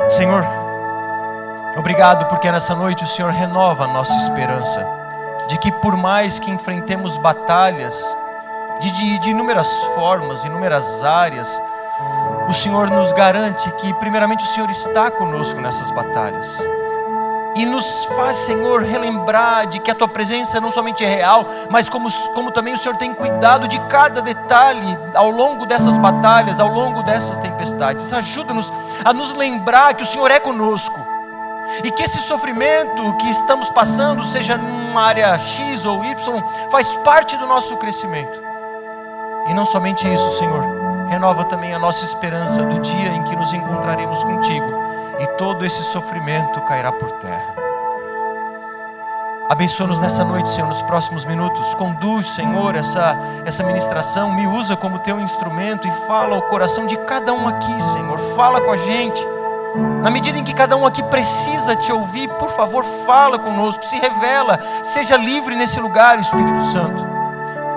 Senhor, obrigado porque nessa noite o Senhor renova a nossa esperança de que por mais que enfrentemos batalhas de inúmeras formas, inúmeras áreas, o Senhor nos garante que primeiramente o Senhor está conosco nessas batalhas. E nos faz, Senhor, relembrar de que a Tua presença não somente é real, mas como também o Senhor tem cuidado de cada detalhe ao longo dessas batalhas, ao longo dessas tempestades. Ajuda-nos a nos lembrar que o Senhor é conosco. E que esse sofrimento que estamos passando, seja numa área X ou Y, faz parte do nosso crescimento. E não somente isso, Senhor, renova também a nossa esperança do dia em que nos encontraremos contigo. E todo esse sofrimento cairá por terra. Abençoa-nos nessa noite, Senhor, nos próximos minutos. Conduz, Senhor, essa ministração. Me usa como teu instrumento e fala ao coração de cada um aqui, Senhor. Fala com a gente. Na medida em que cada um aqui precisa te ouvir, por favor, fala conosco. Se revela. Seja livre nesse lugar, Espírito Santo.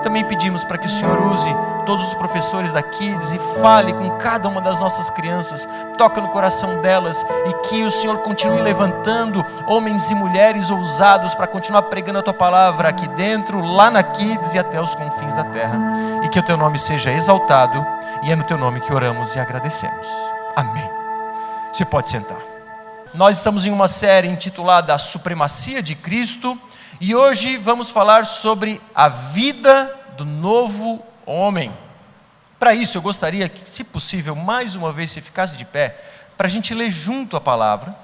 Também pedimos para que o Senhor use todos os professores da Kids e fale com cada uma das nossas crianças, toca no coração delas e que o Senhor continue levantando homens e mulheres ousados para continuar pregando a Tua palavra aqui dentro, lá na Kids e até os confins da terra, e que o Teu nome seja exaltado, e é no Teu nome que oramos e agradecemos. Amém. Você pode sentar. Nós estamos em uma série intitulada A Supremacia de Cristo, e hoje vamos falar sobre a vida do novo homem. Para isso eu gostaria que, se possível, mais uma vez você ficasse de pé, para a gente ler junto a palavra,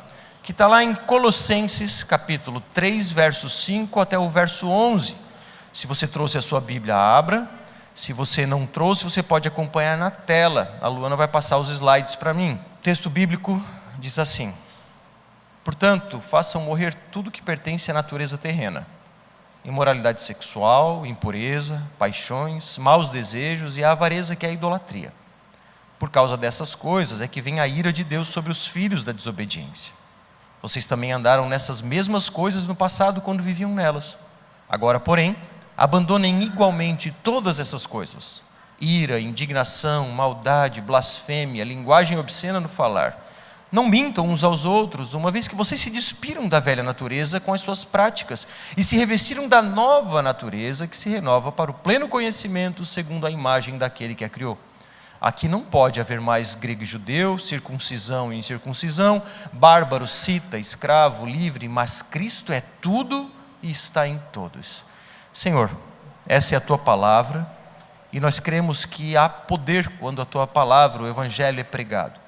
que está lá em Colossenses capítulo 3, verso 5 até o verso 11. Se você trouxe a sua Bíblia, abra. Se você não trouxe, você pode acompanhar na tela. A Luana vai passar os slides para mim. O texto bíblico diz assim: portanto, façam morrer tudo que pertence à natureza terrena: imoralidade sexual, impureza, paixões, maus desejos e a avareza, que é a idolatria. Por causa dessas coisas é que vem a ira de Deus sobre os filhos da desobediência. Vocês também andaram nessas mesmas coisas no passado quando viviam nelas. Agora, porém, abandonem igualmente todas essas coisas: ira, indignação, maldade, blasfêmia, linguagem obscena no falar. Não mintam uns aos outros, uma vez que vocês se despiram da velha natureza com as suas práticas e se revestiram da nova natureza, que se renova para o pleno conhecimento segundo a imagem daquele que a criou. Aqui não pode haver mais grego e judeu, circuncisão e incircuncisão, bárbaro, cita, escravo, livre, mas Cristo é tudo e está em todos. Senhor, essa é a Tua palavra e nós cremos que há poder quando a Tua palavra, o Evangelho, é pregado.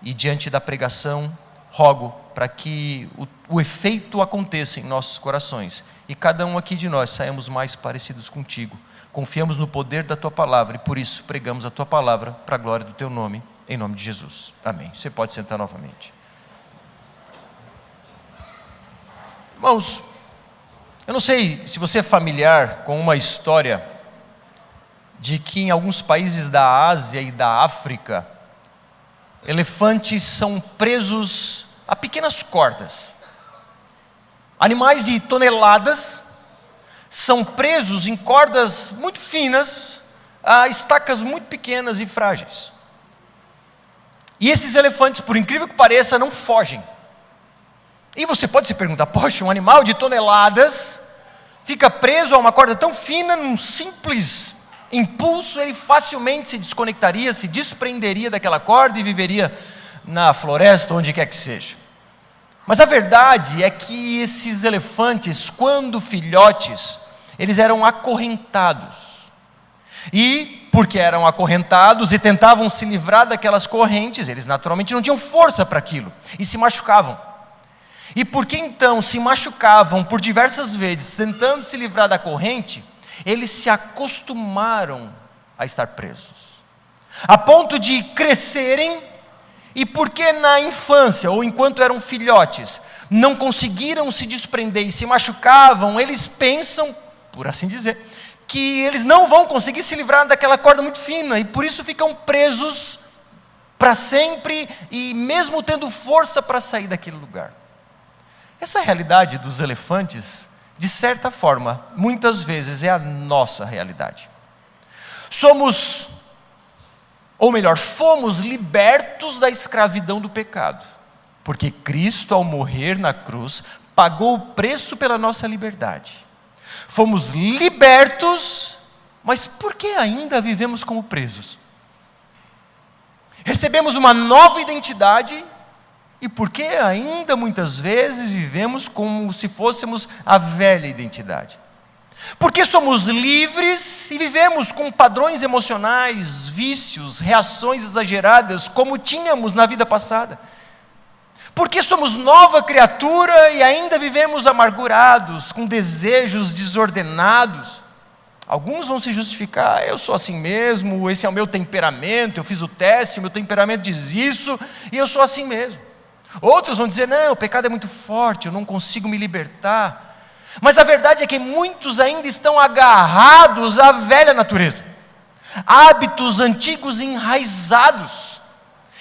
E diante da pregação, rogo para que o efeito aconteça em nossos corações e cada um aqui de nós saímos mais parecidos contigo. Confiamos no poder da Tua palavra e por isso pregamos a Tua palavra para a glória do Teu nome, em nome de Jesus. Amém. Você pode sentar novamente. Irmãos, eu não sei se você é familiar com uma história de que em alguns países da Ásia e da África, elefantes são presos a pequenas cordas. Animais de toneladas são presos em cordas muito finas, a estacas muito pequenas e frágeis. E esses elefantes, por incrível que pareça, não fogem. E você pode se perguntar: poxa, um animal de toneladas fica preso a uma corda tão fina, num simples impulso, ele facilmente se desconectaria, se desprenderia daquela corda e viveria na floresta, onde quer que seja. Mas a verdade é que esses elefantes, quando filhotes, eles eram acorrentados. E porque eram acorrentados e tentavam se livrar daquelas correntes, eles naturalmente não tinham força para aquilo e se machucavam. E porque então se machucavam por diversas vezes, tentando se livrar da corrente, eles se acostumaram a estar presos, a ponto de crescerem, e porque na infância, ou enquanto eram filhotes, não conseguiram se desprender e se machucavam, eles pensam, por assim dizer, que eles não vão conseguir se livrar daquela corda muito fina, e por isso ficam presos para sempre, e mesmo tendo força para sair daquele lugar. Essa realidade dos elefantes, de certa forma, muitas vezes é a nossa realidade. Fomos libertos da escravidão do pecado. Porque Cristo, ao morrer na cruz, pagou o preço pela nossa liberdade. Fomos libertos, mas por que ainda vivemos como presos? Recebemos uma nova identidade, e por que ainda muitas vezes vivemos como se fôssemos a velha identidade? Porque somos livres e vivemos com padrões emocionais, vícios, reações exageradas, como tínhamos na vida passada. Porque somos nova criatura e ainda vivemos amargurados, com desejos desordenados. Alguns vão se justificar: eu sou assim mesmo, esse é o meu temperamento, eu fiz o teste, o meu temperamento diz isso, e eu sou assim mesmo. Outros vão dizer: não, o pecado é muito forte, eu não consigo me libertar. Mas a verdade é que muitos ainda estão agarrados à velha natureza, hábitos antigos enraizados,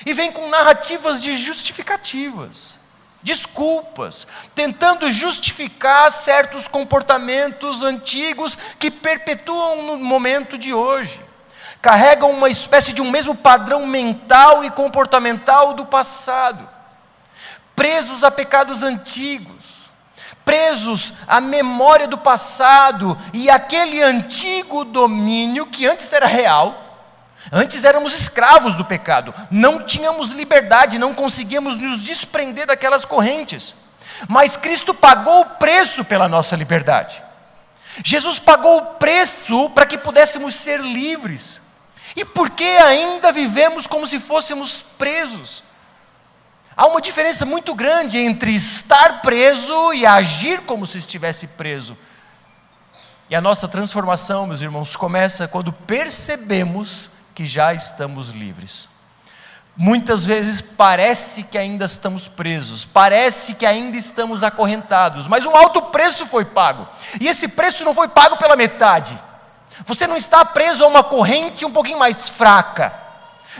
e vêm com narrativas de justificativas, desculpas, tentando justificar certos comportamentos antigos que perpetuam no momento de hoje. Carregam uma espécie de um mesmo padrão mental e comportamental do passado, presos a pecados antigos, presos à memória do passado e aquele antigo domínio que antes era real. Antes éramos escravos do pecado, não tínhamos liberdade, não conseguíamos nos desprender daquelas correntes. Mas Cristo pagou o preço pela nossa liberdade. Jesus pagou o preço para que pudéssemos ser livres. E por que ainda vivemos como se fôssemos presos? Há uma diferença muito grande entre estar preso e agir como se estivesse preso. E a nossa transformação, meus irmãos, começa quando percebemos que já estamos livres. Muitas vezes parece que ainda estamos presos, parece que ainda estamos acorrentados, mas um alto preço foi pago, e esse preço não foi pago pela metade. Você não está preso a uma corrente um pouquinho mais fraca,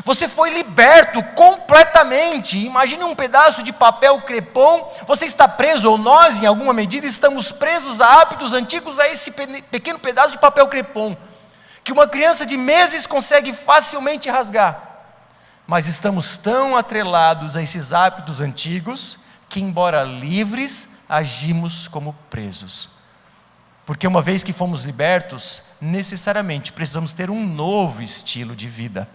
você foi liberto completamente. Imagine um pedaço de papel crepom, você está preso, ou nós em alguma medida estamos presos a hábitos antigos, a esse pequeno pedaço de papel crepom, que uma criança de meses consegue facilmente rasgar. Mas estamos tão atrelados a esses hábitos antigos, que embora livres, agimos como presos. Porque uma vez que fomos libertos, necessariamente precisamos ter um novo estilo de vida.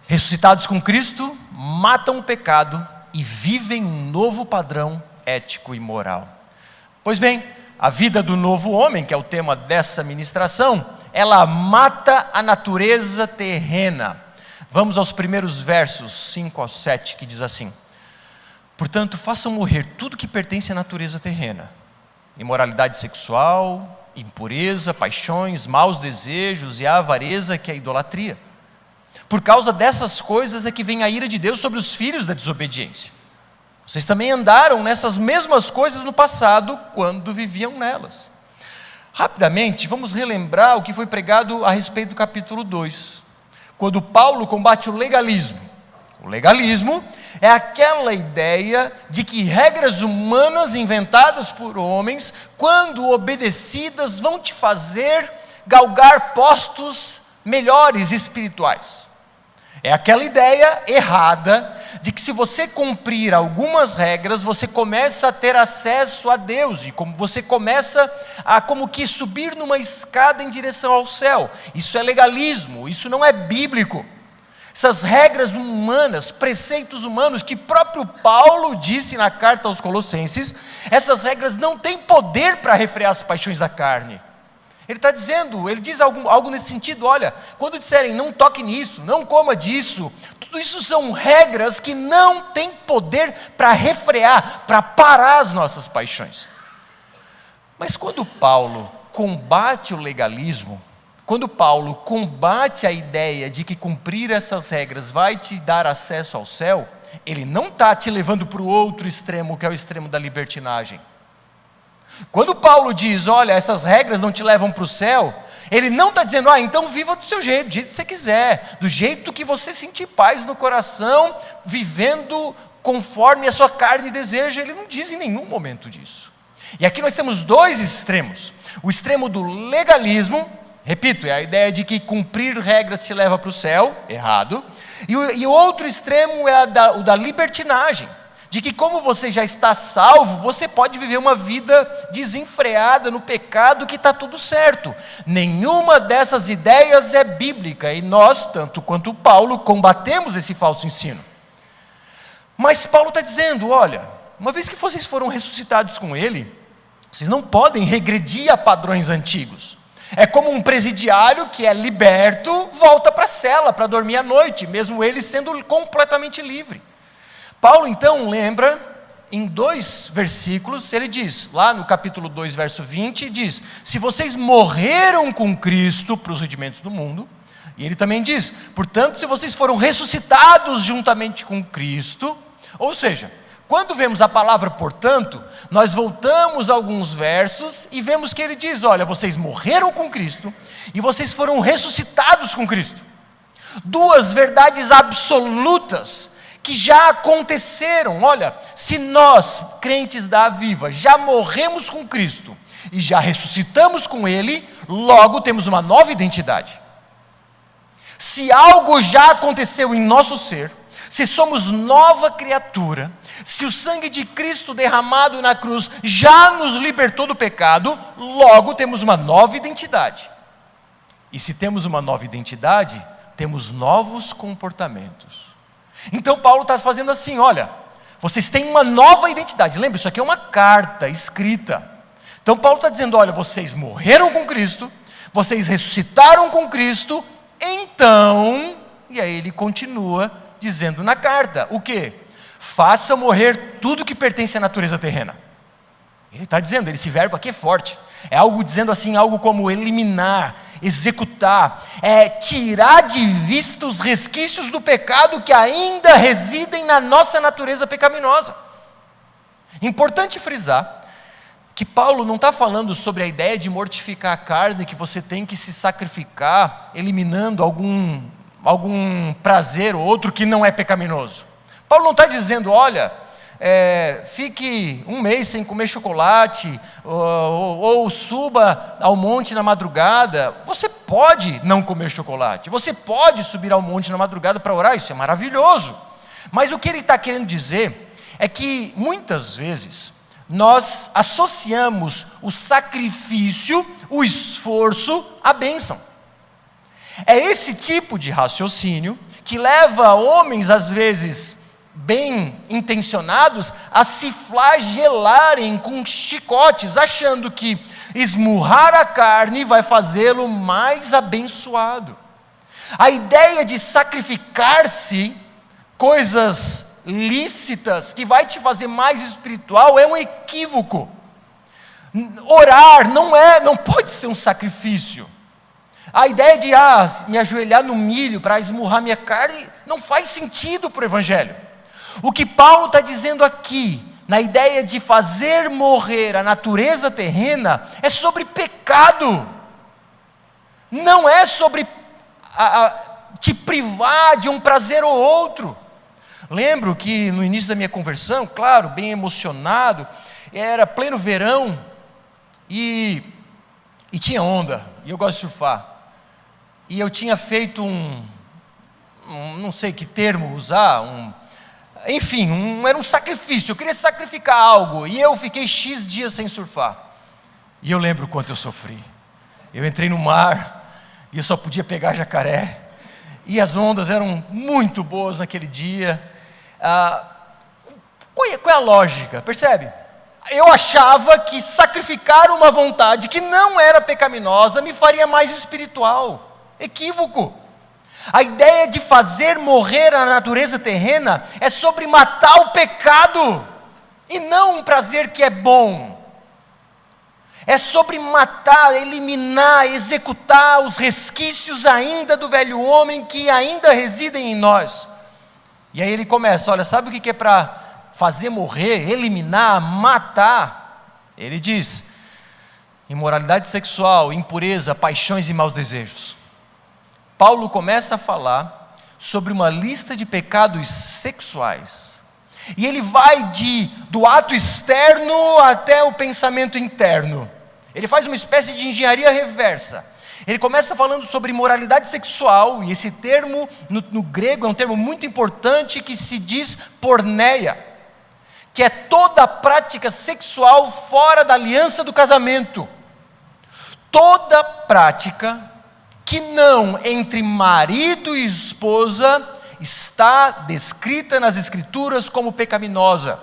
Ressuscitados com Cristo, matam o pecado e vivem um novo padrão ético e moral. Pois bem, a vida do novo homem, que é o tema dessa ministração, ela mata a natureza terrena. Vamos aos primeiros versos, 5 ao 7, que diz assim: portanto, façam morrer tudo que pertence à natureza terrena: imoralidade sexual, impureza, paixões, maus desejos e a avareza, que é a idolatria. Por causa dessas coisas é que vem a ira de Deus sobre os filhos da desobediência. Vocês também andaram nessas mesmas coisas no passado, quando viviam nelas. Rapidamente, vamos relembrar o que foi pregado a respeito do capítulo 2, quando Paulo combate o legalismo. O legalismo é aquela ideia de que regras humanas inventadas por homens, quando obedecidas, vão te fazer galgar postos melhores espirituais. É aquela ideia errada de que se você cumprir algumas regras, você começa a ter acesso a Deus, e como você começa a como que subir numa escada em direção ao céu. Isso é legalismo, isso não é bíblico. Essas regras humanas, preceitos humanos, que próprio Paulo disse na carta aos Colossenses, essas regras não têm poder para refrear as paixões da carne. Ele está dizendo, ele diz algo nesse sentido: olha, quando disserem não toque nisso, não coma disso, tudo isso são regras que não têm poder para refrear, para parar as nossas paixões. Mas quando Paulo combate o legalismo, quando Paulo combate a ideia de que cumprir essas regras vai te dar acesso ao céu, ele não está te levando para o outro extremo, que é o extremo da libertinagem. Quando Paulo diz, olha, essas regras não te levam para o céu, ele não está dizendo, então viva do seu jeito, do jeito que você quiser, do jeito que você sentir paz no coração, vivendo conforme a sua carne deseja. Ele não diz em nenhum momento disso. E aqui nós temos dois extremos: o extremo do legalismo, repito, é a ideia de que cumprir regras te leva para o céu, errado, E o outro extremo é o da libertinagem, de que como você já está salvo, você pode viver uma vida desenfreada no pecado que está tudo certo. Nenhuma dessas ideias é bíblica, e nós, tanto quanto Paulo, combatemos esse falso ensino. Mas Paulo está dizendo, olha, uma vez que vocês foram ressuscitados com ele, vocês não podem regredir a padrões antigos. É como um presidiário que é liberto, volta para a cela para dormir à noite, mesmo ele sendo completamente livre. Paulo então lembra, em 2 versículos, ele diz, lá no capítulo 2, verso 20, diz, se vocês morreram com Cristo para os rudimentos do mundo, e ele também diz, portanto, se vocês foram ressuscitados juntamente com Cristo, ou seja, quando vemos a palavra portanto, nós voltamos a alguns versos e vemos que ele diz, olha, vocês morreram com Cristo e vocês foram ressuscitados com Cristo. 2 verdades absolutas que já aconteceram. Olha, se nós, crentes da Aviva, já morremos com Cristo e já ressuscitamos com Ele, logo temos uma nova identidade. Se algo já aconteceu em nosso ser, se somos nova criatura, se o sangue de Cristo derramado na cruz já nos libertou do pecado, logo temos uma nova identidade. E se temos uma nova identidade, temos novos comportamentos. Então Paulo está fazendo assim, olha, vocês têm uma nova identidade. Lembra, isso aqui é uma carta escrita. Então Paulo está dizendo, olha, vocês morreram com Cristo, vocês ressuscitaram com Cristo, então, e aí ele continua dizendo na carta, o quê? Faça morrer tudo que pertence à natureza terrena. Ele está dizendo, esse verbo aqui é forte, é algo dizendo assim, algo como eliminar, executar, tirar de vista os resquícios do pecado que ainda residem na nossa natureza pecaminosa. Importante frisar, que Paulo não está falando sobre a ideia de mortificar a carne, que você tem que se sacrificar, eliminando algum prazer ou outro que não é pecaminoso. Paulo não está dizendo, olha, fique 1 mês sem comer chocolate, ou suba ao monte na madrugada. Você pode não comer chocolate, você pode subir ao monte na madrugada para orar, isso é maravilhoso. Mas o que ele está querendo dizer é que muitas vezes nós associamos o sacrifício, o esforço, à bênção. É esse tipo de raciocínio que leva homens, às vezes bem intencionados, a se flagelarem com chicotes, achando que esmurrar a carne vai fazê-lo mais abençoado. A ideia de sacrificar-se, coisas lícitas, que vai te fazer mais espiritual, é um equívoco. Orar não pode ser um sacrifício. A ideia de me ajoelhar no milho para esmurrar minha carne não faz sentido para o Evangelho. O que Paulo está dizendo aqui, na ideia de fazer morrer a natureza terrena, é sobre pecado. Não é sobre te privar de um prazer ou outro. Lembro que no início da minha conversão, claro, bem emocionado, era pleno verão e tinha onda, e eu gosto de surfar. E eu tinha feito não sei que termo usar, era um sacrifício, eu queria sacrificar algo, e eu fiquei X dias sem surfar. E eu lembro o quanto eu sofri. Eu entrei no mar, e eu só podia pegar jacaré, e as ondas eram muito boas naquele dia. Qual é a lógica? Percebe? Eu achava que sacrificar uma vontade que não era pecaminosa me faria mais espiritual. Equívoco. A ideia de fazer morrer a natureza terrena é sobre matar o pecado, e não um prazer que é bom. É sobre matar, eliminar, executar os resquícios ainda do velho homem que ainda residem em nós. E aí ele começa, olha, sabe o que é para fazer morrer, eliminar, matar? Ele diz, imoralidade sexual, impureza, paixões e maus desejos. Paulo começa a falar sobre uma lista de pecados sexuais. E ele vai do ato externo até o pensamento interno. Ele faz uma espécie de engenharia reversa. Ele começa falando sobre moralidade sexual, e esse termo no grego é um termo muito importante que se diz porneia, que é toda prática sexual fora da aliança do casamento. Toda prática que não entre marido e esposa está descrita nas Escrituras como pecaminosa.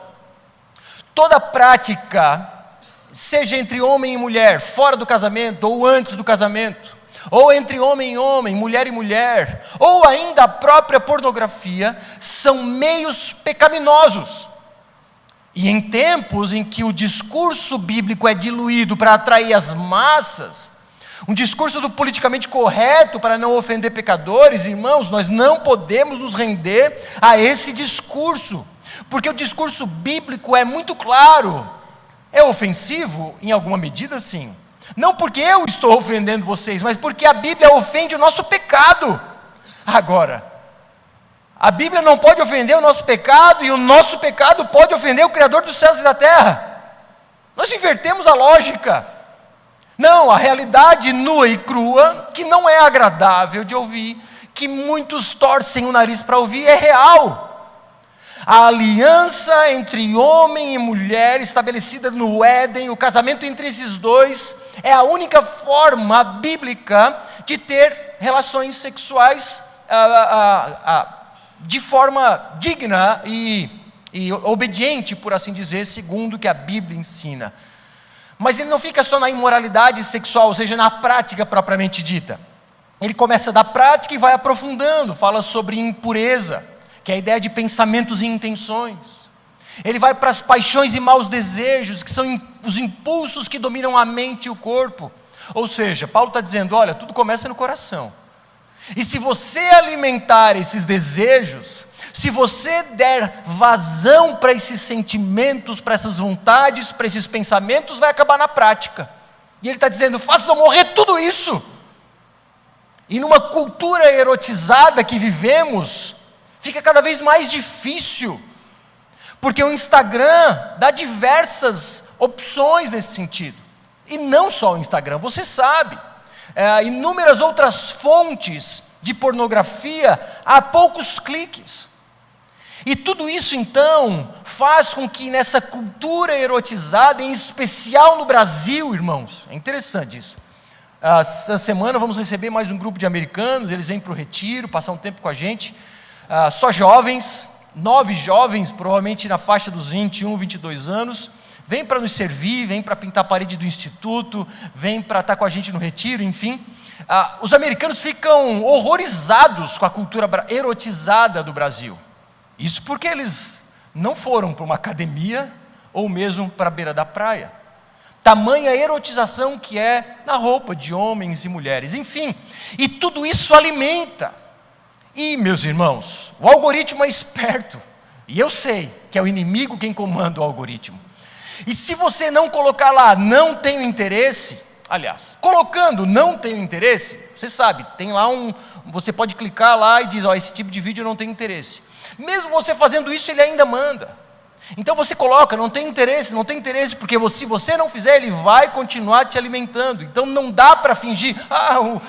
Toda prática, seja entre homem e mulher, fora do casamento ou antes do casamento, ou entre homem e homem, mulher e mulher, ou ainda a própria pornografia, são meios pecaminosos. E em tempos em que o discurso bíblico é diluído para atrair as massas, um discurso do politicamente correto para não ofender pecadores, irmãos, nós não podemos nos render a esse discurso, porque o discurso bíblico é muito claro. É ofensivo? Em alguma medida, sim. Não porque eu estou ofendendo vocês, mas porque a Bíblia ofende o nosso pecado. Agora, a Bíblia não pode ofender o nosso pecado, e o nosso pecado pode ofender o Criador dos céus e da terra. Nós invertemos a lógica. Não, a realidade nua e crua, que não é agradável de ouvir, que muitos torcem o nariz para ouvir, é real. A aliança entre homem e mulher estabelecida no Éden, o casamento entre esses dois, é a única forma bíblica de ter relações sexuais de forma digna e obediente, por assim dizer, segundo o que a Bíblia ensina. Mas ele não fica só na imoralidade sexual, ou seja, na prática propriamente dita. Ele começa da prática e vai aprofundando, fala sobre impureza, que é a ideia de pensamentos e intenções. Ele vai para as paixões e maus desejos, que são os impulsos que dominam a mente e o corpo. Ou seja, Paulo está dizendo, olha, tudo começa no coração. E se você alimentar esses desejos, se você der vazão para esses sentimentos, para essas vontades, para esses pensamentos, vai acabar na prática. E ele está dizendo, faça morrer tudo isso. E numa cultura erotizada que vivemos, fica cada vez mais difícil, porque o Instagram dá diversas opções nesse sentido, e não só o Instagram, você sabe, inúmeras outras fontes de pornografia a poucos cliques, e tudo isso então faz com que nessa cultura erotizada, em especial no Brasil, irmãos, é interessante isso. Essa semana vamos receber mais um grupo de americanos, eles vêm para o retiro, passar um tempo com a gente, só jovens, 9 jovens, provavelmente na faixa dos 21, 22 anos, vem para nos servir, vem para pintar a parede do instituto, vem para estar com a gente no retiro, enfim. Os americanos ficam horrorizados com a cultura erotizada do Brasil. Isso porque eles não foram para uma academia ou mesmo para a beira da praia. Tamanha erotização que é na roupa de homens e mulheres, enfim. E tudo isso alimenta. E, meus irmãos, o algoritmo é esperto, e eu sei que é o inimigo quem comanda o algoritmo. E se você não colocar lá, não tenho interesse, aliás, colocando não tenho interesse, você sabe, tem lá você pode clicar lá e diz, esse tipo de vídeo eu não tenho interesse. Mesmo você fazendo isso, ele ainda manda. Então você coloca, não tem interesse, porque se você não fizer, ele vai continuar te alimentando. Então não dá para fingir,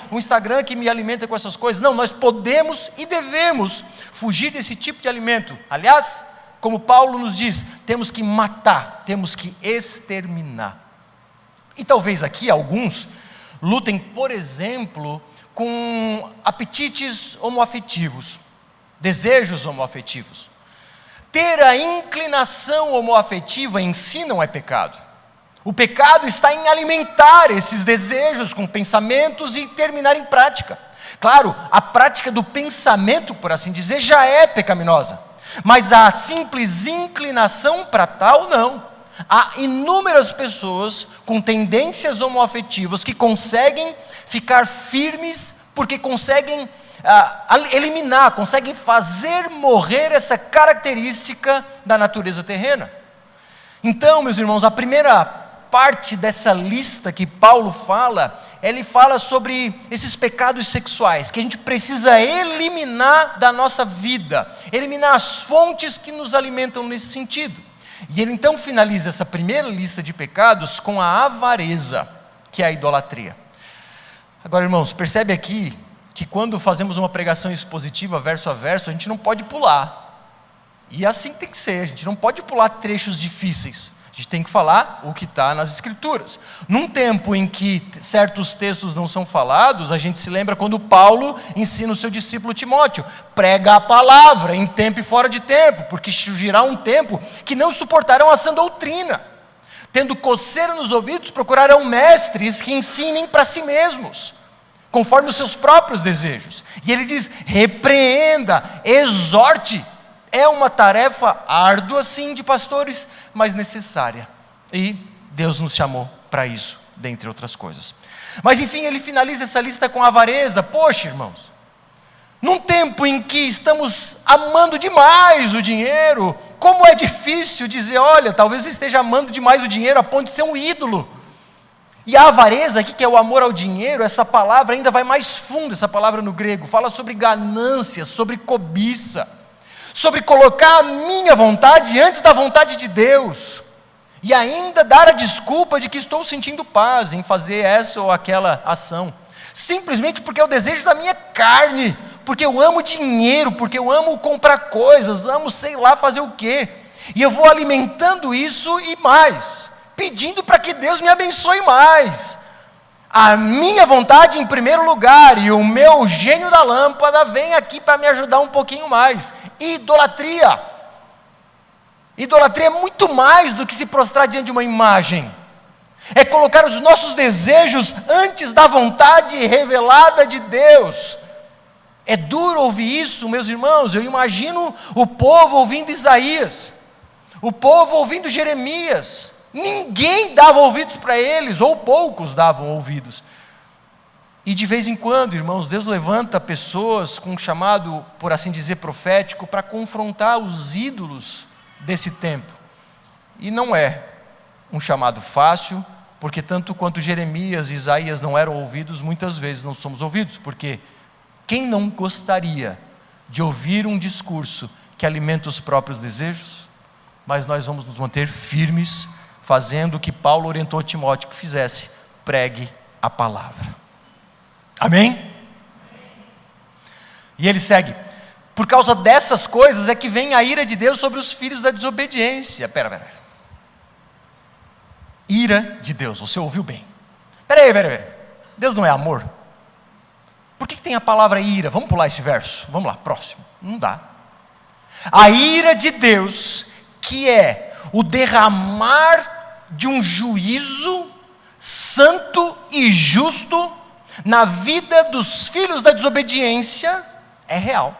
o Instagram que me alimenta com essas coisas. Não, nós podemos e devemos fugir desse tipo de alimento. Aliás, como Paulo nos diz, temos que matar, temos que exterminar. E talvez aqui alguns lutem, por exemplo, com apetites homoafetivos, desejos homoafetivos. Ter a inclinação homoafetiva em si não é pecado. O pecado está em alimentar esses desejos com pensamentos e terminar em prática. Claro, a prática do pensamento, por assim dizer, já é pecaminosa. Mas a simples inclinação para tal, não. Há inúmeras pessoas com tendências homoafetivas que conseguem ficar firmes porque conseguem eliminar, conseguem fazer morrer essa característica da natureza terrena. Então, meus irmãos, a primeira parte dessa lista que Paulo fala, ele fala sobre esses pecados sexuais, que a gente precisa eliminar da nossa vida, eliminar as fontes que nos alimentam nesse sentido. E ele então finaliza essa primeira lista de pecados com a avareza, que é a idolatria. Agora, irmãos, percebe aqui que quando fazemos uma pregação expositiva, verso a verso, a gente não pode pular. E assim tem que ser, a gente não pode pular trechos difíceis. A gente tem que falar o que está nas Escrituras. Num tempo em que certos textos não são falados, a gente se lembra quando Paulo ensina o seu discípulo Timóteo: prega a palavra em tempo e fora de tempo, porque surgirá um tempo que não suportarão a sã doutrina. Tendo coceira nos ouvidos, procurarão mestres que ensinem para si mesmos, conforme os seus próprios desejos. E ele diz: repreenda, exorte. É uma tarefa árdua, sim, de pastores, mas necessária. E Deus nos chamou para isso, dentre outras coisas. Mas enfim, ele finaliza essa lista com avareza. Poxa, irmãos, num tempo em que estamos amando demais o dinheiro, como é difícil dizer: olha, talvez esteja amando demais o dinheiro a ponto de ser um ídolo. E a avareza aqui, que é o amor ao dinheiro, essa palavra ainda vai mais fundo, essa palavra no grego, fala sobre ganância, sobre cobiça, sobre colocar a minha vontade antes da vontade de Deus, e ainda dar a desculpa de que estou sentindo paz em fazer essa ou aquela ação, simplesmente porque é o desejo da minha carne, porque eu amo dinheiro, porque eu amo comprar coisas, amo sei lá fazer o quê, e eu vou alimentando isso e mais, pedindo para que Deus me abençoe mais. A minha vontade em primeiro lugar, e o meu gênio da lâmpada vem aqui para me ajudar um pouquinho mais. Idolatria. Idolatria é muito mais do que se prostrar diante de uma imagem. É colocar os nossos desejos antes da vontade revelada de Deus. É duro ouvir isso, meus irmãos. Eu imagino o povo ouvindo Isaías, o povo ouvindo Jeremias. Ninguém dava ouvidos para eles, ou poucos davam ouvidos. E de vez em quando, irmãos, Deus levanta pessoas com um chamado, por assim dizer, profético, para confrontar os ídolos desse tempo. E não é um chamado fácil, porque tanto quanto Jeremias e Isaías não eram ouvidos, muitas vezes não somos ouvidos, porque quem não gostaria de ouvir um discurso que alimenta os próprios desejos? Mas nós vamos nos manter firmes, fazendo o que Paulo orientou Timóteo que fizesse: pregue a palavra. Amém? E ele segue: por causa dessas coisas é que vem a ira de Deus sobre os filhos da desobediência. Pera. Ira de Deus, você ouviu bem. Pera. Deus não é amor? Por que tem a palavra ira? Vamos pular esse verso, vamos lá, próximo. Não dá. A ira de Deus, que é o derramar de um juízo santo e justo na vida dos filhos da desobediência, é real.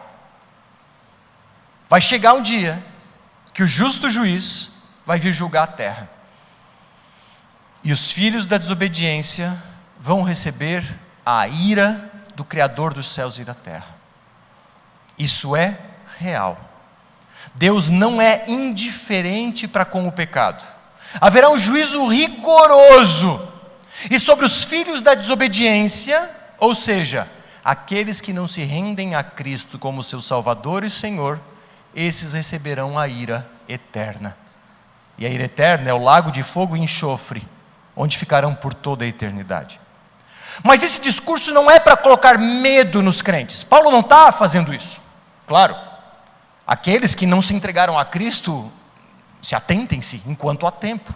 Vai chegar um dia que o justo juiz vai vir julgar a terra, e os filhos da desobediência vão receber a ira do Criador dos céus e da terra. Isso é real. Deus não é indiferente para com o pecado. Haverá um juízo rigoroso. E sobre os filhos da desobediência, ou seja, aqueles que não se rendem a Cristo como seu Salvador e Senhor, esses receberão a ira eterna. E a ira eterna é o lago de fogo e enxofre, onde ficarão por toda a eternidade. Mas esse discurso não é para colocar medo nos crentes. Paulo não está fazendo isso. Claro, aqueles que não se entregaram a Cristo, se atentem-se enquanto há tempo.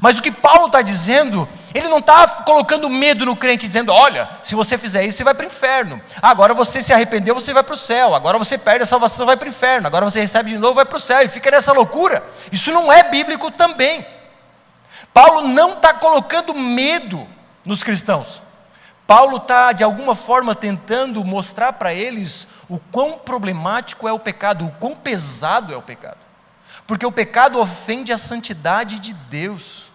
Mas o que Paulo está dizendo, ele não está colocando medo no crente, dizendo: olha, se você fizer isso, você vai para o inferno. Agora você se arrependeu, você vai para o céu. Agora você perde a salvação, vai para o inferno. Agora você recebe de novo, vai para o céu. E fica nessa loucura. Isso não é bíblico também. Paulo não está colocando medo nos cristãos. Paulo está, de alguma forma, tentando mostrar para eles o quão problemático é o pecado, o quão pesado é o pecado. Porque o pecado ofende a santidade de Deus.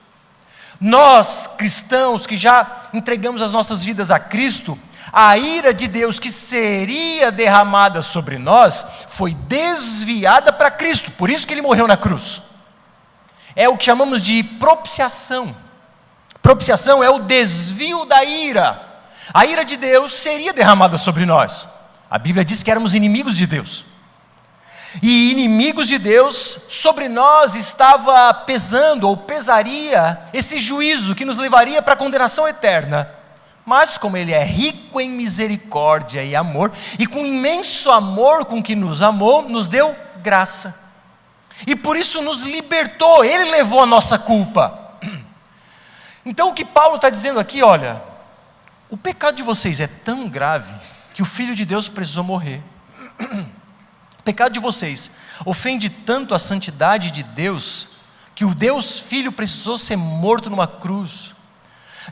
Nós, cristãos, que já entregamos as nossas vidas a Cristo, a ira de Deus que seria derramada sobre nós, foi desviada para Cristo, por isso que Ele morreu na cruz. É o que chamamos de propiciação. Propiciação é o desvio da ira. A ira de Deus seria derramada sobre nós. A Bíblia diz que éramos inimigos de Deus. E inimigos de Deus, sobre nós estava pesando, ou pesaria, esse juízo que nos levaria para a condenação eterna. mas como Ele é rico em misericórdia e amor, e com imenso amor com que nos amou, nos deu graça. E por isso nos libertou, Ele levou a nossa culpa. Então o que Paulo está dizendo aqui, olha, o pecado de vocês é tão grave que o Filho de Deus precisou morrer. O pecado de vocês ofende tanto a santidade de Deus, que o Deus Filho precisou ser morto numa cruz.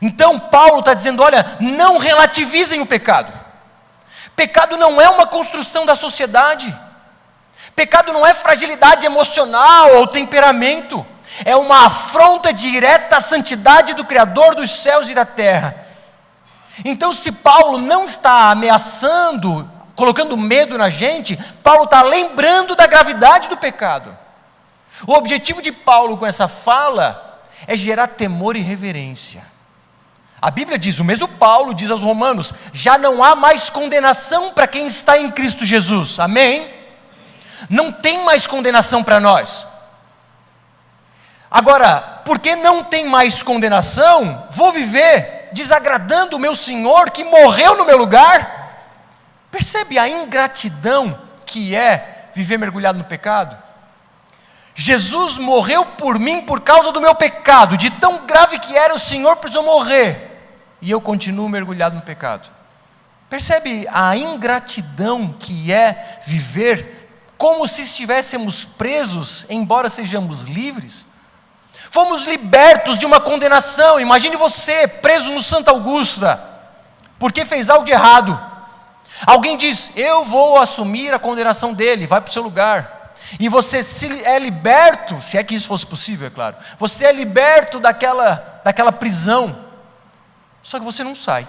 Então Paulo está dizendo, olha, não relativizem o pecado. Pecado não é uma construção da sociedade. Pecado não é fragilidade emocional ou temperamento. É uma afronta direta à santidade do Criador dos céus e da terra. Então, se Paulo não está ameaçando, colocando medo na gente, Paulo está lembrando da gravidade do pecado. O objetivo de Paulo com essa fala é gerar temor e reverência. A Bíblia diz, o mesmo Paulo diz aos Romanos, já não há mais condenação para quem está em Cristo Jesus, amém? Não tem mais condenação para nós. Agora, porque não tem mais condenação, vou viver desagradando o meu Senhor que morreu no meu lugar? Percebe a ingratidão que é viver mergulhado no pecado? Jesus morreu por mim por causa do meu pecado, de tão grave que era, o Senhor precisou morrer, e eu continuo mergulhado no pecado. Percebe a ingratidão que é viver como se estivéssemos presos, embora sejamos livres? Fomos libertos de uma condenação. Imagine você preso no Santa Augusta, porque fez algo de errado. Alguém diz, eu vou assumir a condenação dele, vai para o seu lugar. E você é liberto, se é que isso fosse possível, é claro. Você é liberto daquela prisão. Só que você não sai.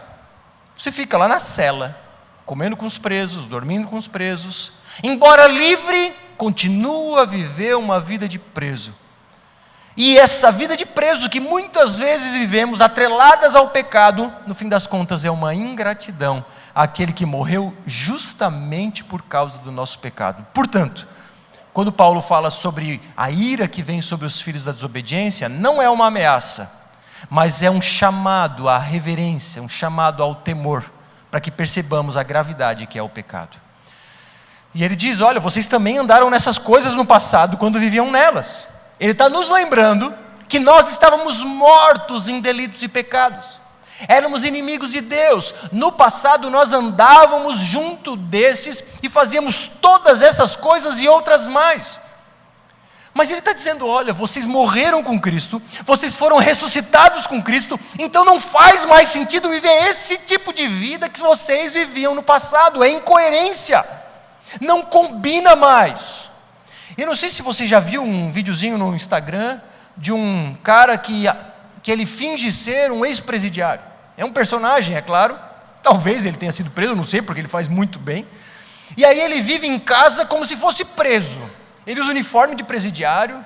Você fica lá na cela, comendo com os presos, dormindo com os presos. Embora livre, continua a viver uma vida de preso. E essa vida de preso que muitas vezes vivemos, atreladas ao pecado, no fim das contas é uma ingratidão àquele que morreu justamente por causa do nosso pecado. Portanto, quando Paulo fala sobre a ira que vem sobre os filhos da desobediência, não é uma ameaça, mas é um chamado à reverência, um chamado ao temor, para que percebamos a gravidade que é o pecado. E ele diz, olha, vocês também andaram nessas coisas no passado, quando viviam nelas. Ele está nos lembrando que nós estávamos mortos em delitos e pecados. Éramos inimigos de Deus. No passado nós andávamos junto destes e fazíamos todas essas coisas e outras mais. Mas ele está dizendo, olha, vocês morreram com Cristo, vocês foram ressuscitados com Cristo, então não faz mais sentido viver esse tipo de vida que vocês viviam no passado. É incoerência. Não combina mais. Eu não sei se você já viu um videozinho no Instagram de um cara que ele finge ser um ex-presidiário. É um personagem, é claro. Talvez ele tenha sido preso, não sei, porque ele faz muito bem. E aí ele vive em casa como se fosse preso. Ele usa uniforme de presidiário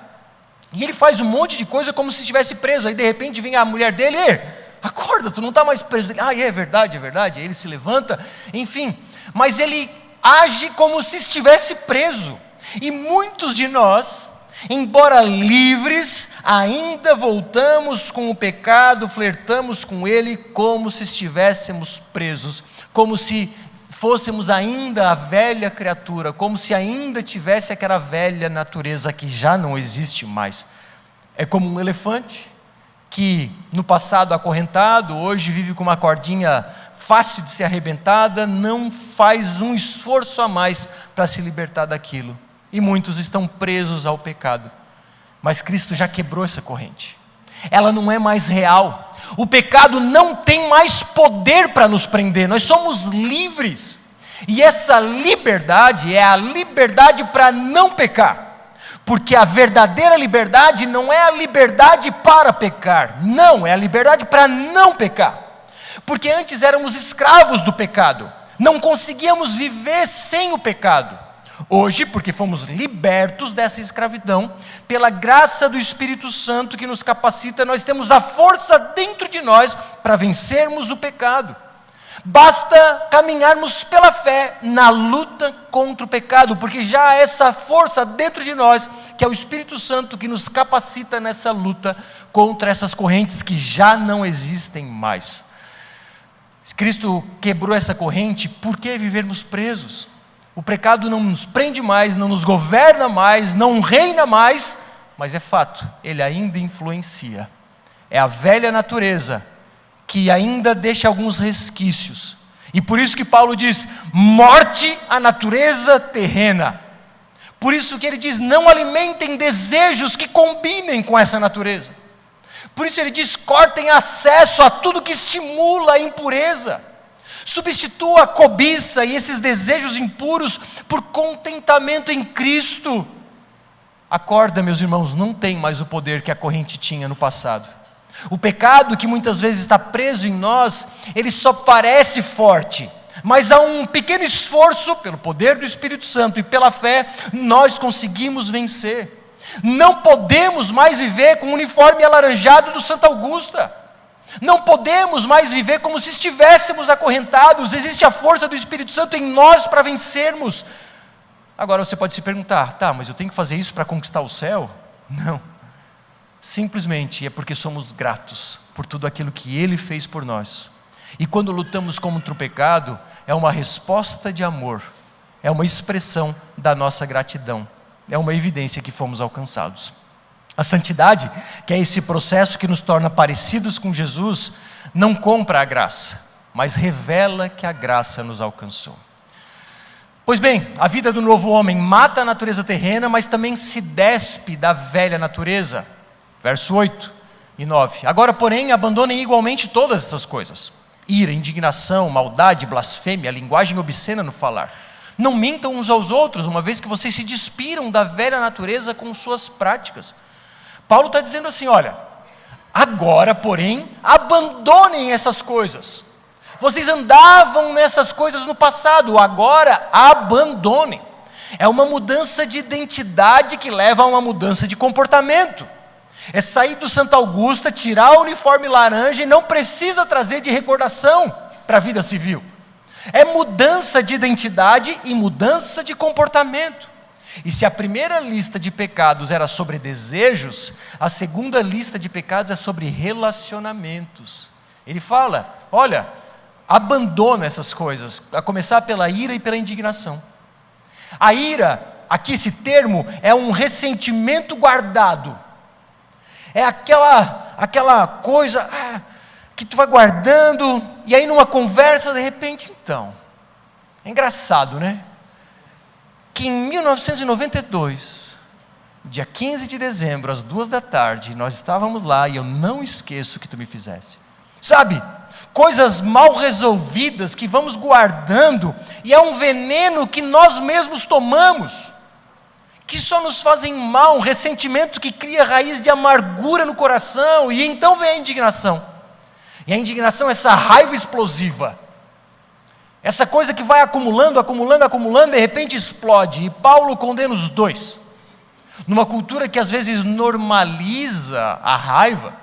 e ele faz um monte de coisa como se estivesse preso. Aí de repente vem a mulher dele, acorda, tu não está mais preso. Ele, é verdade. Aí ele se levanta, enfim. Mas ele age como se estivesse preso. E muitos de nós, embora livres, ainda voltamos com o pecado, flertamos com ele como se estivéssemos presos, como se fôssemos ainda a velha criatura, como se ainda tivesse aquela velha natureza que já não existe mais. É como um elefante que no passado acorrentado, hoje vive com uma cordinha fácil de ser arrebentada, não faz um esforço a mais para se libertar daquilo. E muitos estão presos ao pecado. Mas Cristo já quebrou essa corrente. Ela não é mais real. O pecado não tem mais poder para nos prender. Nós somos livres. E essa liberdade é a liberdade para não pecar. Porque a verdadeira liberdade não é a liberdade para pecar. Não, é a liberdade para não pecar. Porque antes éramos escravos do pecado. Não conseguíamos viver sem o pecado. Hoje, porque fomos libertos dessa escravidão, pela graça do Espírito Santo que nos capacita, nós temos a força dentro de nós para vencermos o pecado. Basta caminharmos pela fé na luta contra o pecado, porque já há essa força dentro de nós, que é o Espírito Santo que nos capacita nessa luta contra essas correntes que já não existem mais. Cristo quebrou essa corrente, por que vivermos presos? O pecado não nos prende mais, não nos governa mais, não reina mais, mas é fato, ele ainda influencia. É a velha natureza que ainda deixa alguns resquícios. E por isso que Paulo diz, morte à natureza terrena. Por isso que ele diz, não alimentem desejos que combinem com essa natureza. Por isso ele diz, cortem acesso a tudo que estimula a impureza. Substitua a cobiça e esses desejos impuros por contentamento em Cristo. Acorda, meus irmãos, não tem mais o poder que a corrente tinha no passado. O pecado que muitas vezes está preso em nós, ele só parece forte, mas há um pequeno esforço, pelo poder do Espírito Santo e pela fé, nós conseguimos vencer. Não podemos mais viver com o uniforme alaranjado do Santa Augusta. Não podemos mais viver como se estivéssemos acorrentados. Existe a força do Espírito Santo em nós para vencermos. Agora você pode se perguntar, tá, mas eu tenho que fazer isso para conquistar o céu? Não. Simplesmente é porque somos gratos por tudo aquilo que Ele fez por nós. E quando lutamos contra o pecado, é uma resposta de amor, é uma expressão da nossa gratidão, é uma evidência que fomos alcançados. A santidade, que é esse processo que nos torna parecidos com Jesus, não compra a graça, mas revela que a graça nos alcançou. Pois bem, a vida do novo homem mata a natureza terrena, mas também se despe da velha natureza. Verso 8 e 9. Agora, porém, abandonem igualmente todas essas coisas: ira, indignação, maldade, blasfêmia, linguagem obscena no falar. Não mintam uns aos outros, uma vez que vocês se despiram da velha natureza com suas práticas. Paulo está dizendo assim, olha, agora, porém, abandonem essas coisas. Vocês andavam nessas coisas no passado, agora abandonem. É uma mudança de identidade que leva a uma mudança de comportamento. É sair do Santa Augusta, tirar o uniforme laranja e não precisa trazer de recordação para a vida civil. É mudança de identidade e mudança de comportamento. E se a primeira lista de pecados era sobre desejos, a segunda lista de pecados é sobre relacionamentos. Ele fala, olha, abandona essas coisas, a começar pela ira e pela indignação. A ira, aqui esse termo, é um ressentimento guardado. É aquela coisa que tu vai guardando, e aí numa conversa, de repente, então, é engraçado, né? Que em 1992, dia 15 de dezembro, às 14h, nós estávamos lá, e eu não esqueço o que tu me fizeste. Sabe, coisas mal resolvidas que vamos guardando, e é um veneno que nós mesmos tomamos, que só nos fazem mal, um ressentimento que cria raiz de amargura no coração, e então vem a indignação. E a indignação é essa raiva explosiva, essa coisa que vai acumulando, de repente explode, e Paulo condena os dois. Numa cultura que às vezes normaliza a raiva,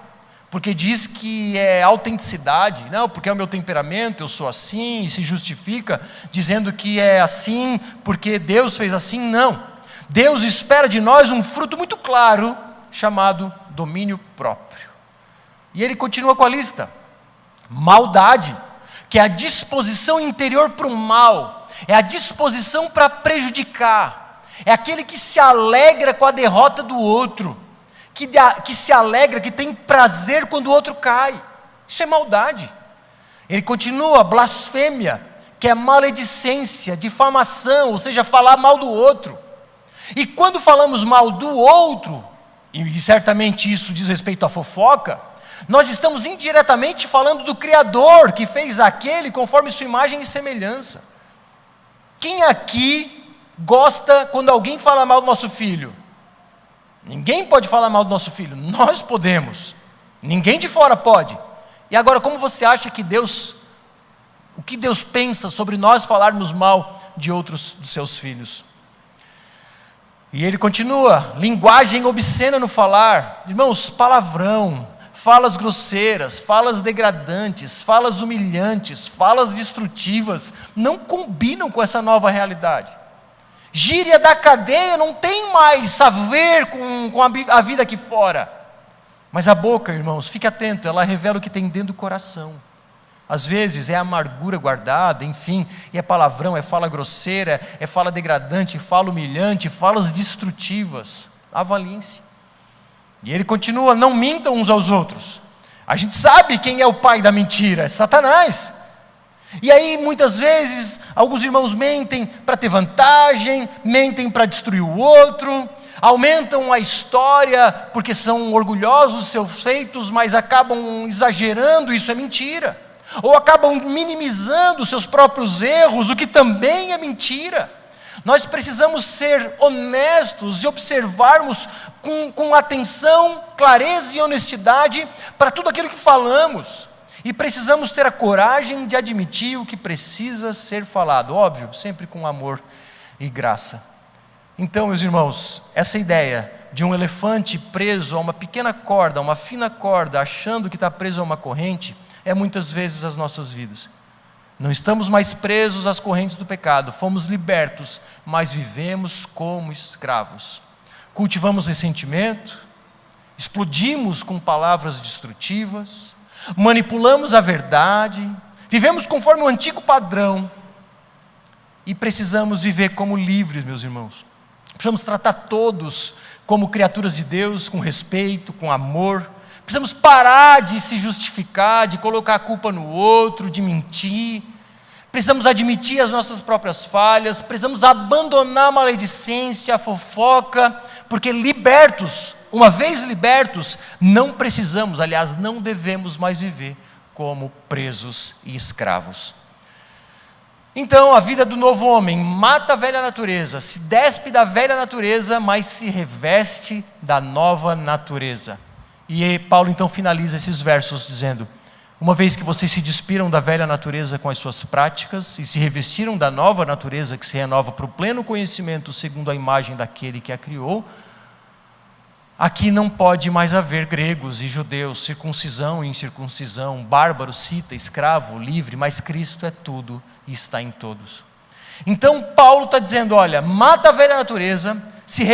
porque diz que é autenticidade, não, porque é o meu temperamento, eu sou assim, e se justifica, dizendo que é assim, porque Deus fez assim, não. Deus espera de nós um fruto muito claro, chamado domínio próprio. E ele continua com a lista. Maldade, que é a disposição interior para o mal, é a disposição para prejudicar, é aquele que se alegra com a derrota do outro, que se alegra, que tem prazer quando o outro cai. Isso é maldade. Ele continua, blasfêmia, que é maledicência, difamação, ou seja, falar mal do outro. E quando falamos mal do outro, e certamente isso diz respeito à fofoca, nós estamos indiretamente falando do Criador, que fez aquele conforme sua imagem e semelhança. Quem aqui gosta quando alguém fala mal do nosso filho? Ninguém pode falar mal do nosso filho, nós podemos. Ninguém de fora pode. E agora, como você acha que o que Deus pensa sobre nós falarmos mal de outros dos seus filhos? E ele continua, linguagem obscena no falar. Irmãos, palavrão, falas grosseiras, falas degradantes, falas humilhantes, falas destrutivas, não combinam com essa nova realidade. Gíria da cadeia não tem mais a ver com a vida aqui fora. Mas a boca, irmãos, fique atento, ela revela o que tem dentro do coração. Às vezes é amargura guardada, enfim, e é palavrão, é fala grosseira, é fala degradante, fala humilhante, falas destrutivas. Avaliem-se. E ele continua: não mintam uns aos outros. A gente sabe quem é o pai da mentira, é Satanás. E aí muitas vezes alguns irmãos mentem para ter vantagem, mentem para destruir o outro, aumentam a história porque são orgulhosos dos seus feitos, mas acabam exagerando, isso é mentira. Ou acabam minimizando os seus próprios erros, o que também é mentira. Nós precisamos ser honestos e observarmos com atenção, clareza e honestidade para tudo aquilo que falamos. E precisamos ter a coragem de admitir o que precisa ser falado, óbvio, sempre com amor e graça. Então, meus irmãos, essa ideia de um elefante preso a uma pequena corda, a uma fina corda, achando que está preso a uma corrente, é muitas vezes as nossas vidas. Não estamos mais presos às correntes do pecado, fomos libertos, mas vivemos como escravos. Cultivamos ressentimento, explodimos com palavras destrutivas, manipulamos a verdade, vivemos conforme o antigo padrão e precisamos viver como livres, meus irmãos. Precisamos tratar todos como criaturas de Deus, com respeito, com amor. Precisamos parar de se justificar, de colocar a culpa no outro, de mentir. Precisamos admitir as nossas próprias falhas. Precisamos abandonar a maledicência, a fofoca, porque libertos, uma vez libertos, não precisamos, aliás, não devemos mais viver como presos e escravos. Então, a vida do novo homem mata a velha natureza, se despe da velha natureza, mas se reveste da nova natureza. E Paulo então finaliza esses versos dizendo: uma vez que vocês se despiram da velha natureza com as suas práticas e se revestiram da nova natureza que se renova para o pleno conhecimento segundo a imagem daquele que a criou, aqui não pode mais haver gregos e judeus, circuncisão e incircuncisão, bárbaro, cita, escravo, livre, mas Cristo é tudo e está em todos. Então Paulo está dizendo: olha, mata a velha natureza, se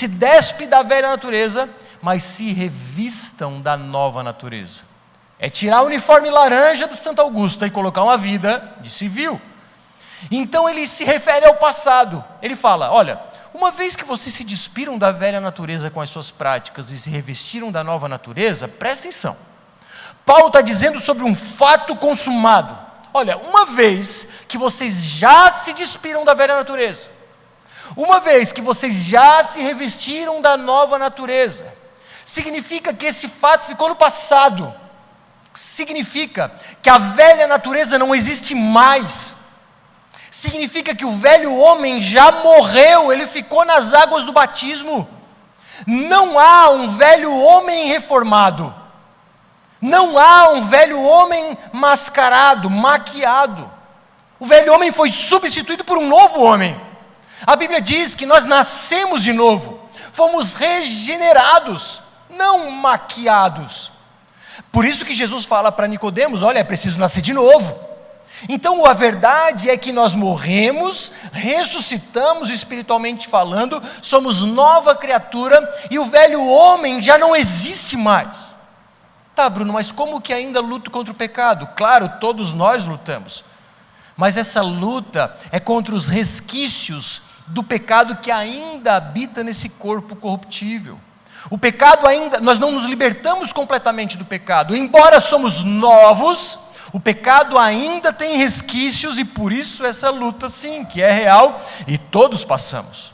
despe da velha natureza, mas se revistam da nova natureza. É tirar o uniforme laranja do Santo Augusto e colocar uma vida de civil. Então ele se refere ao passado. Ele fala: olha, uma vez que vocês se despiram da velha natureza com as suas práticas e se revestiram da nova natureza, presta atenção. Paulo está dizendo sobre um fato consumado. Olha, uma vez que vocês já se despiram da velha natureza, uma vez que vocês já se revestiram da nova natureza, significa que esse fato ficou no passado. Significa que a velha natureza não existe mais. Significa que o velho homem já morreu, ele ficou nas águas do batismo. Não há um velho homem reformado. Não há um velho homem mascarado, maquiado. O velho homem foi substituído por um novo homem. A Bíblia diz que nós nascemos de novo, fomos regenerados, não maquiados. Por isso que Jesus fala para Nicodemos: olha, é preciso nascer de novo. Então a verdade é que nós morremos, ressuscitamos espiritualmente falando, somos nova criatura e o velho homem já não existe mais. Tá, Bruno, mas como que ainda luto contra o pecado? Claro, todos nós lutamos, mas essa luta é contra os resquícios do pecado que ainda habita nesse corpo corruptível. O pecado ainda, nós não nos libertamos completamente do pecado, embora somos novos, o pecado ainda tem resquícios e por isso essa luta sim, que é real e todos passamos.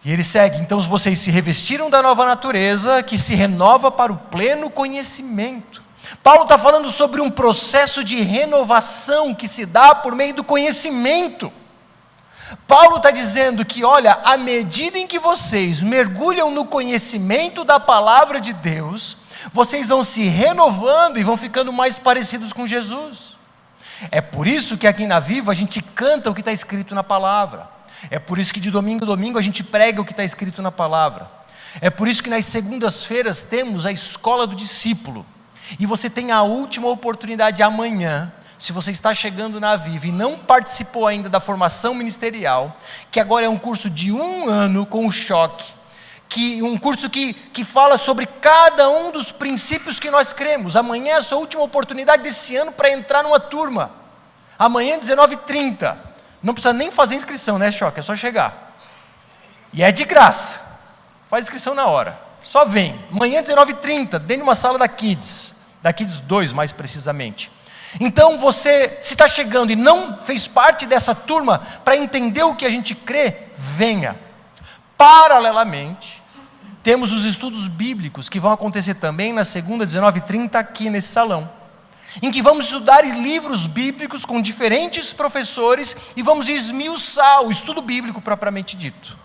E ele segue: então vocês se revestiram da nova natureza que se renova para o pleno conhecimento. Paulo está falando sobre um processo de renovação que se dá por meio do conhecimento. Paulo está dizendo que, olha, à medida em que vocês mergulham no conhecimento da palavra de Deus, vocês vão se renovando e vão ficando mais parecidos com Jesus. É por isso que aqui na Viva a gente canta o que está escrito na palavra. É por isso que de domingo a domingo a gente prega o que está escrito na palavra. É por isso que nas segundas-feiras temos a escola do discípulo. E você tem a última oportunidade amanhã, se você está chegando na Viva e não participou ainda da formação ministerial, que agora é um curso de 1 ano com o choque, um curso que fala sobre cada um dos princípios que nós cremos. Amanhã é a sua última oportunidade desse ano para entrar numa turma. Amanhã, 19h30. Não precisa nem fazer inscrição, né, Choque? É só chegar. E é de graça. Faz inscrição na hora. Só vem. Amanhã, 19h30, dentro de uma sala da Kids 2, mais precisamente. Então você, se está chegando e não fez parte dessa turma, para entender o que a gente crê, venha. Paralelamente, temos os estudos bíblicos, que vão acontecer também na segunda, 19h30, aqui nesse salão, em que vamos estudar livros bíblicos com diferentes professores, e vamos esmiuçar o estudo bíblico propriamente dito.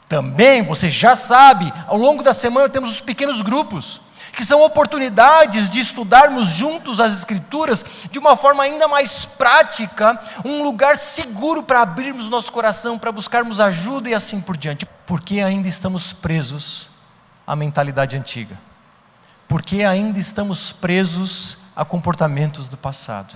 Também, você já sabe, ao longo da semana temos os pequenos grupos, que são oportunidades de estudarmos juntos as Escrituras de uma forma ainda mais prática, um lugar seguro para abrirmos nosso coração, para buscarmos ajuda e assim por diante. Porque ainda estamos presos à mentalidade antiga? Porque ainda estamos presos a comportamentos do passado?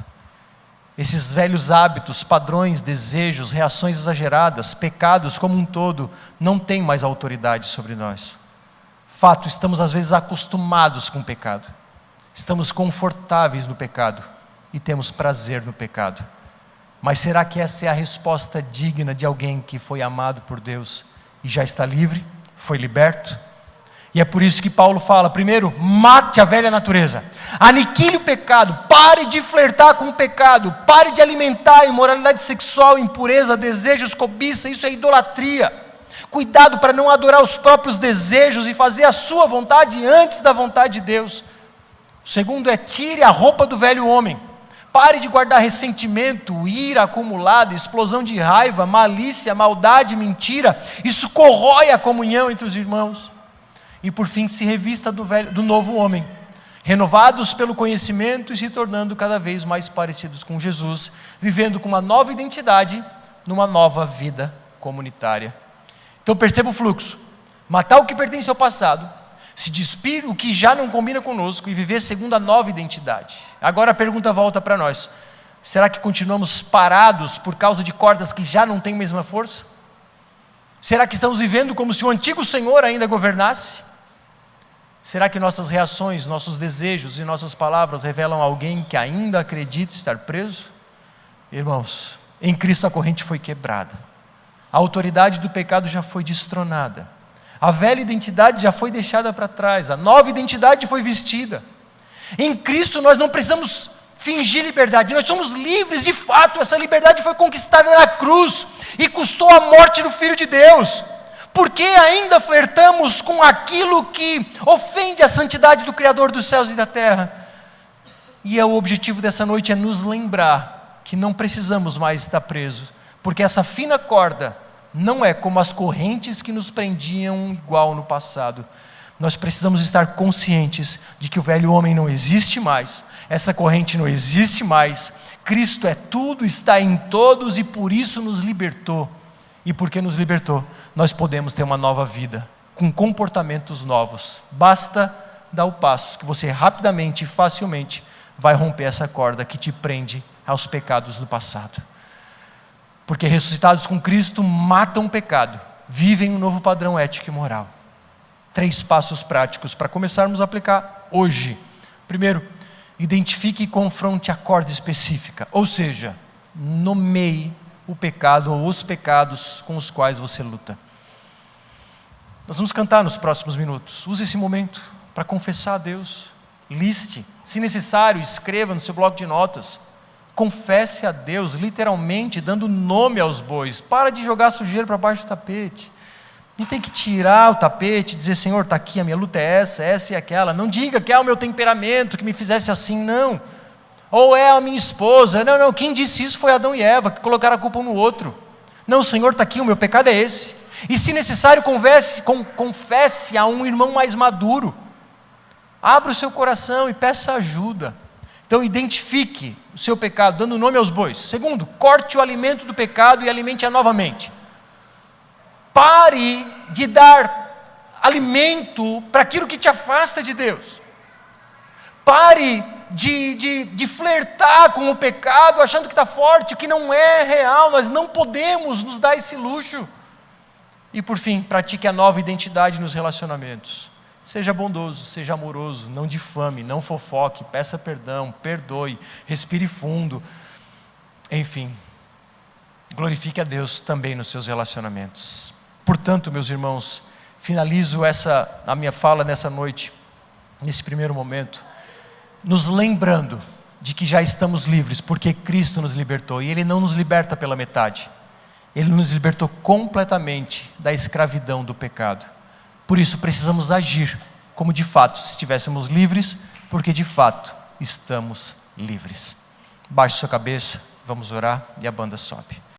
Esses velhos hábitos, padrões, desejos, reações exageradas, pecados como um todo, não têm mais autoridade sobre nós. Fato, estamos às vezes acostumados com o pecado, estamos confortáveis no pecado e temos prazer no pecado. Mas será que essa é a resposta digna de alguém que foi amado por Deus e já está livre, foi liberto? E é por isso que Paulo fala: primeiro, mate a velha natureza, aniquile o pecado, pare de flertar com o pecado, pare de alimentar a imoralidade sexual, impureza, desejos, cobiça, isso é idolatria. Cuidado para não adorar os próprios desejos e fazer a sua vontade antes da vontade de Deus. O segundo é: tire a roupa do velho homem, pare de guardar ressentimento, ira acumulada, explosão de raiva, malícia, maldade, mentira, isso corrói a comunhão entre os irmãos. E por fim, se revista do novo homem, renovados pelo conhecimento e se tornando cada vez mais parecidos com Jesus, vivendo com uma nova identidade, numa nova vida comunitária. Então perceba o fluxo: matar o que pertence ao passado, se despir o que já não combina conosco e viver segundo a nova identidade. Agora a pergunta volta para nós: será que continuamos parados por causa de cordas que já não têm a mesma força? Será que estamos vivendo como se o antigo Senhor ainda governasse? Será que nossas reações, nossos desejos e nossas palavras revelam alguém que ainda acredita estar preso? Irmãos, em Cristo a corrente foi quebrada, a autoridade do pecado já foi destronada, a velha identidade já foi deixada para trás, a nova identidade foi vestida. Em Cristo nós não precisamos fingir liberdade, nós somos livres de fato. Essa liberdade foi conquistada na cruz e custou a morte do Filho de Deus. Porque ainda flertamos com aquilo que ofende a santidade do Criador dos céus e da terra? E o objetivo dessa noite é nos lembrar que não precisamos mais estar presos, porque essa fina corda não é como as correntes que nos prendiam igual no passado. Nós precisamos estar conscientes de que o velho homem não existe mais, essa corrente não existe mais, Cristo é tudo, está em todos e por isso nos libertou. E porque nos libertou, nós podemos ter uma nova vida, com comportamentos novos. Basta dar o passo, que você rapidamente e facilmente vai romper essa corda que te prende aos pecados do passado. Porque ressuscitados com Cristo matam o pecado, vivem um novo padrão ético e moral. 3 passos práticos para começarmos a aplicar hoje. Primeiro, identifique e confronte a corda específica, ou seja, nomeie o pecado ou os pecados com os quais você luta. Nós vamos cantar nos próximos minutos. Use esse momento para confessar a Deus. Liste, se necessário, escreva no seu bloco de notas. Confesse a Deus, literalmente, dando nome aos bois. Para de jogar sujeira para baixo do tapete. Não tem que tirar o tapete e dizer: Senhor, está aqui, a minha luta é essa e aquela. Não diga que é o meu temperamento que me fizesse assim, não. Ou é a minha esposa. Não, quem disse isso foi Adão e Eva, que colocaram a culpa um no outro. Não, Senhor, está aqui, o meu pecado é esse. E se necessário, confesse a um irmão mais maduro. Abra o seu coração e peça ajuda. Então identifique o seu pecado, dando nome aos bois. Segundo, corte o alimento do pecado e alimente-a novamente. Pare de dar alimento para aquilo que te afasta de Deus. Pare de flertar com o pecado achando que está forte, que não é real. Nós não podemos nos dar esse luxo. E por fim, pratique a nova identidade nos relacionamentos. Seja bondoso, seja amoroso, não difame, não fofoque, peça perdão, perdoe, respire fundo. Enfim, glorifique a Deus também nos seus relacionamentos. Portanto, meus irmãos, finalizo a minha fala nessa noite, nesse primeiro momento, nos lembrando de que já estamos livres, porque Cristo nos libertou, e Ele não nos liberta pela metade. Ele nos libertou completamente da escravidão do pecado. Por isso precisamos agir como de fato se estivéssemos livres, porque de fato estamos livres. Baixe sua cabeça, vamos orar e a banda sobe.